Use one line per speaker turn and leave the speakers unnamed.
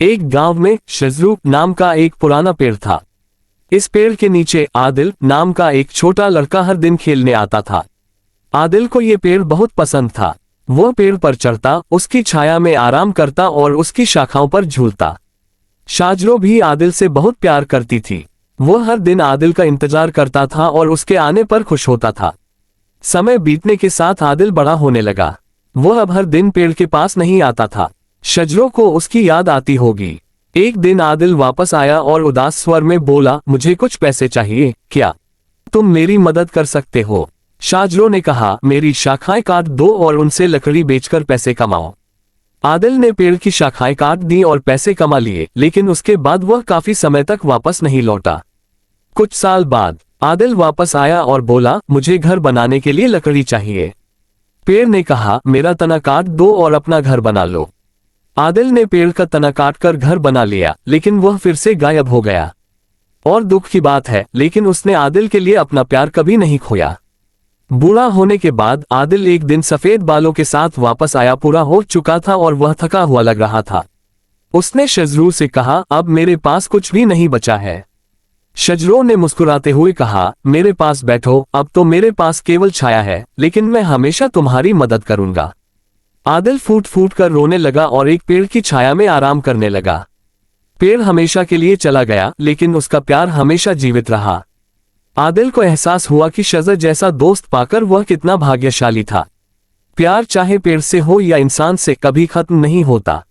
एक गांव में शजरू नाम का एक पुराना पेड़ था। इस पेड़ के नीचे आदिल नाम का एक छोटा लड़का हर दिन खेलने आता था। आदिल को ये पेड़ बहुत पसंद था। वह पेड़ पर चढ़ता, उसकी छाया में आराम करता और उसकी शाखाओं पर झूलता। शाजरो भी आदिल से बहुत प्यार करती थी। वह हर दिन आदिल का इंतजार करता था और उसके आने पर खुश होता था। समय बीतने के साथ आदिल बड़ा होने लगा। वह अब हर दिन पेड़ के पास नहीं आता था। शजरो को उसकी याद आती होगी। एक दिन आदिल वापस आया और उदास स्वर में बोला, मुझे कुछ पैसे चाहिए, क्या तुम मेरी मदद कर सकते हो? शाजरो ने कहा, मेरी शाखाएं काट दो और उनसे लकड़ी बेचकर पैसे कमाओ। आदिल ने पेड़ की शाखाएं काट दी और पैसे कमा लिए, लेकिन उसके बाद वह काफी समय तक वापस नहीं लौटा। कुछ साल बाद आदिल वापस आया और बोला, मुझे घर बनाने के लिए लकड़ी चाहिए। पेड़ ने कहा, मेरा तना काट दो और अपना घर बना लो। आदिल ने पेड़ का तना काटकर घर बना लिया, लेकिन वह फिर से गायब हो गया। और दुख की बात है, लेकिन उसने आदिल के लिए अपना प्यार कभी नहीं खोया। बूढ़ा होने के बाद आदिल एक दिन सफेद बालों के साथ वापस आया। पूरा हो चुका था और वह थका हुआ लग रहा था। उसने शजरू से कहा, अब मेरे पास कुछ भी नहीं बचा है। शजरू ने मुस्कुराते हुए कहा, मेरे पास बैठो, अब तो मेरे पास केवल छाया है, लेकिन मैं हमेशा तुम्हारी मदद करूंगा। आदिल फूट फूट कर रोने लगा और एक पेड़ की छाया में आराम करने लगा। पेड़ हमेशा के लिए चला गया, लेकिन उसका प्यार हमेशा जीवित रहा। आदिल को एहसास हुआ कि शजर जैसा दोस्त पाकर वह कितना भाग्यशाली था। प्यार चाहे पेड़ से हो या इंसान से, कभी खत्म नहीं होता।